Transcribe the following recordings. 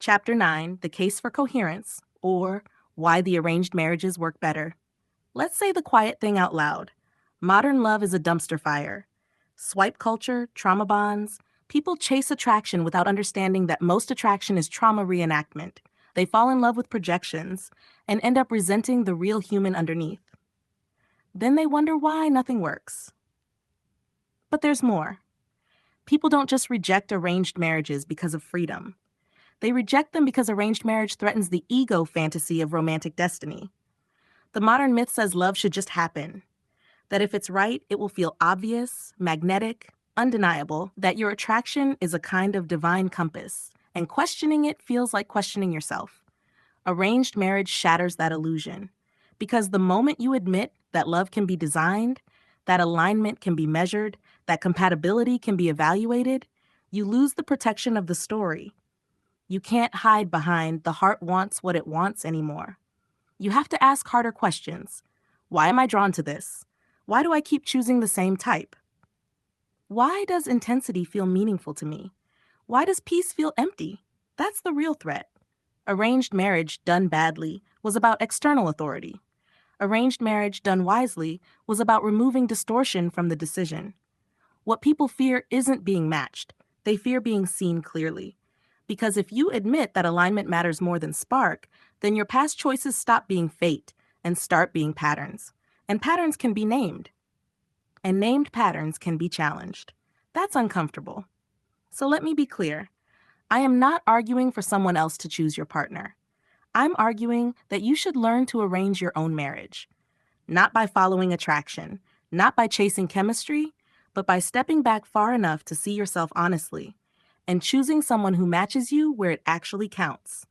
Chapter 9, The Case for Coherence, or Why the Arranged Marriages Work Better. Let's say the quiet thing out loud. Modern love is a dumpster fire. Swipe culture, trauma bonds. People chase attraction without understanding that most attraction is trauma reenactment. They fall in love with projections and end up resenting the real human underneath. Then they wonder why nothing works. But there's more. People don't just reject arranged marriages because of freedom. They reject them because arranged marriage threatens the ego fantasy of romantic destiny. The modern myth says love should just happen, that if it's right, it will feel obvious, magnetic, undeniable, that your attraction is a kind of divine compass, and questioning it feels like questioning yourself. Arranged marriage shatters that illusion, because the moment you admit that love can be designed, that alignment can be measured, that compatibility can be evaluated, you lose the protection of the story. You can't hide behind the heart wants what it wants anymore. You have to ask harder questions. Why am I drawn to this? Why do I keep choosing the same type? Why does intensity feel meaningful to me? Why does peace feel empty? That's the real threat. Arranged marriage done badly was about external authority. Arranged marriage done wisely was about removing distortion from the decision. What people fear isn't being matched. They fear being seen clearly. Because if you admit that alignment matters more than spark, then your past choices stop being fate and start being patterns. And patterns can be named. And named patterns can be challenged. That's uncomfortable. So let me be clear. I am not arguing for someone else to choose your partner. I'm arguing that you should learn to arrange your own marriage. Not by following attraction, not by chasing chemistry, but by stepping back far enough to see yourself honestly and choosing someone who matches you where it actually counts.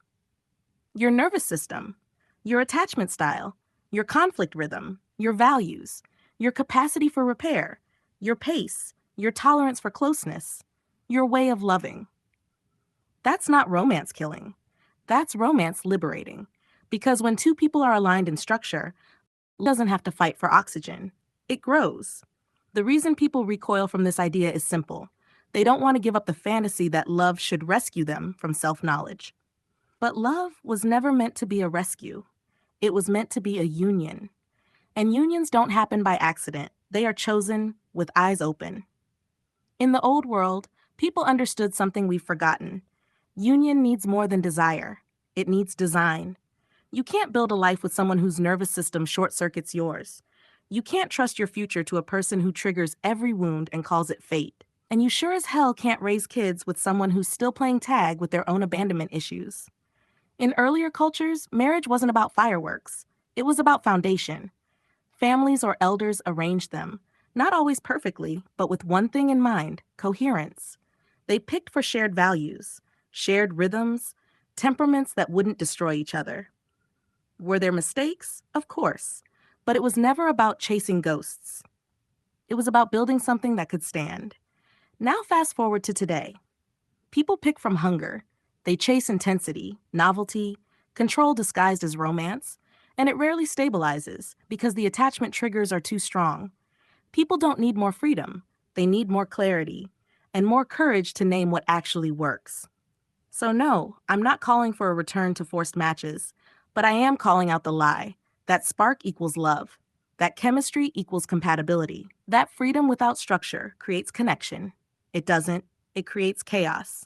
Your nervous system, your attachment style, your conflict rhythm, your values, your capacity for repair, your pace, your tolerance for closeness, your way of loving. That's not romance killing. That's romance liberating. Because when two people are aligned in structure, love doesn't have to fight for oxygen. It grows. The reason people recoil from this idea is simple. They don't want to give up the fantasy that love should rescue them from self-knowledge. But love was never meant to be a rescue. It was meant to be a union. And unions don't happen by accident. They are chosen with eyes open. In the old world, people understood something we've forgotten. Union needs more than desire. It needs design. You can't build a life with someone whose nervous system short-circuits yours. You can't trust your future to a person who triggers every wound and calls it fate. And you sure as hell can't raise kids with someone who's still playing tag with their own abandonment issues. In earlier cultures, marriage wasn't about fireworks. It was about foundation. Families or elders arranged them, not always perfectly, but with one thing in mind: coherence. They picked for shared values, shared rhythms, temperaments that wouldn't destroy each other. Were there mistakes? Of course. But it was never about chasing ghosts. It was about building something that could stand. Now fast forward to today. People pick from hunger. They chase intensity, novelty, control disguised as romance, and it rarely stabilizes because the attachment triggers are too strong. People don't need more freedom. They need more clarity and more courage to name what actually works. So no, I'm not calling for a return to forced matches, but I am calling out the lie that spark equals love, that chemistry equals compatibility, that freedom without structure creates connection. It doesn't, it creates chaos.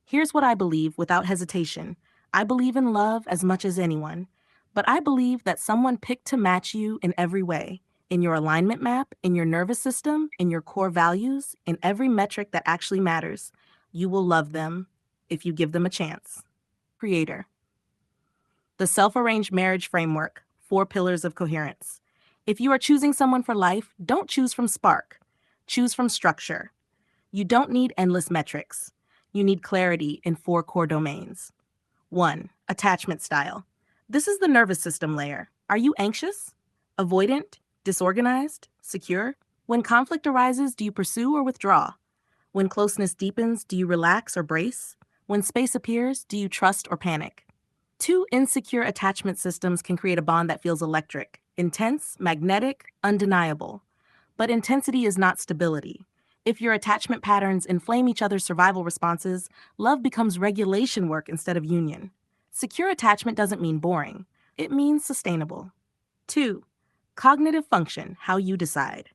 Here's what I believe without hesitation. I believe in love as much as anyone, but I believe that someone picked to match you in every way, in your alignment map, in your nervous system, in your core values, in every metric that actually matters. You will love them if you give them a chance. Creator. The Self-Arranged Marriage Framework, 4 Pillars of Coherence. If you are choosing someone for life, don't choose from spark. Choose from structure. You don't need endless metrics. You need clarity in 4 core domains. 1. Attachment style. This is the nervous system layer. Are you anxious? Avoidant? Disorganized? Secure? When conflict arises, do you pursue or withdraw? When closeness deepens, do you relax or brace? When space appears, do you trust or panic? 2 insecure attachment systems can create a bond that feels electric, intense, magnetic, undeniable. But intensity is not stability. If your attachment patterns inflame each other's survival responses, love becomes regulation work instead of union. Secure attachment doesn't mean boring, it means sustainable. 2. Cognitive function, how you decide.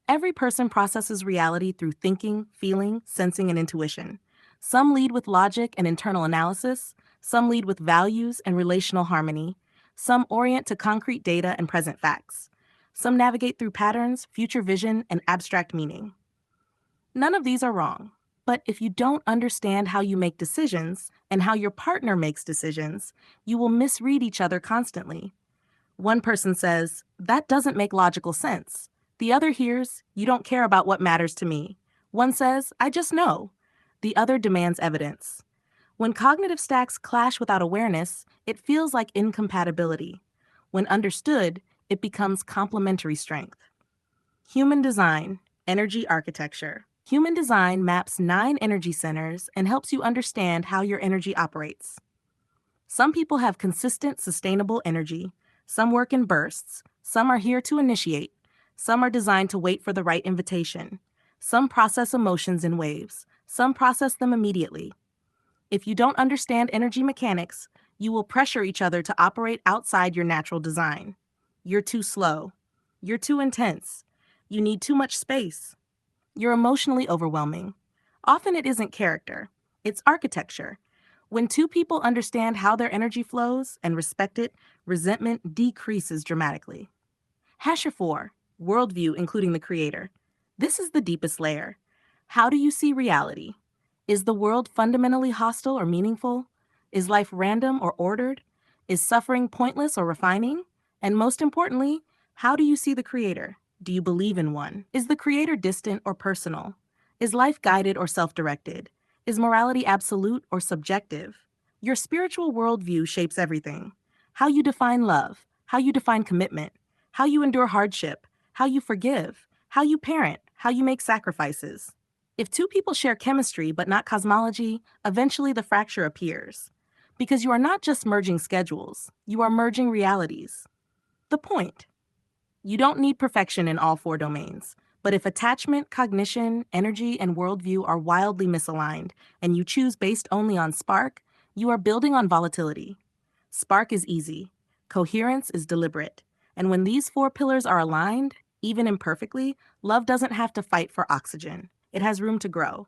Every person processes reality through thinking, feeling, sensing, and intuition. Some lead with logic and internal analysis, some lead with values and relational harmony, some orient to concrete data and present facts. Some navigate through patterns, future vision, and abstract meaning. None of these are wrong, but if you don't understand how you make decisions and how your partner makes decisions, you will misread each other constantly. One person says, "That doesn't make logical sense." The other hears, "You don't care about what matters to me." One says, "I just know." The other demands evidence. When cognitive stacks clash without awareness, it feels like incompatibility. When understood, it becomes complementary strength. Human design, energy architecture. Human design maps 9 energy centers and helps you understand how your energy operates. Some people have consistent, sustainable energy. Some work in bursts. Some are here to initiate. Some are designed to wait for the right invitation. Some process emotions in waves. Some process them immediately. If you don't understand energy mechanics, you will pressure each other to operate outside your natural design. You're too slow. You're too intense. You need too much space. You're emotionally overwhelming. Often it isn't character, it's architecture. When two people understand how their energy flows and respect it, resentment decreases dramatically. HasherFour, 4, worldview including the creator. This is the deepest layer. How do you see reality? Is the world fundamentally hostile or meaningful? Is life random or ordered? Is suffering pointless or refining? And most importantly, how do you see the creator? Do you believe in one? Is the creator distant or personal? Is life guided or self-directed? Is morality absolute or subjective? Your spiritual worldview shapes everything. How you define love, how you define commitment, how you endure hardship, how you forgive, how you parent, how you make sacrifices. If two people share chemistry but not cosmology, eventually the fracture appears. Because you are not just merging schedules, you are merging realities. The point: you don't need perfection in all 4 domains. But if attachment, cognition, energy, and worldview are wildly misaligned, and you choose based only on spark, you are building on volatility. Spark is easy. Coherence is deliberate. And when these 4 pillars are aligned, even imperfectly, love doesn't have to fight for oxygen. It has room to grow.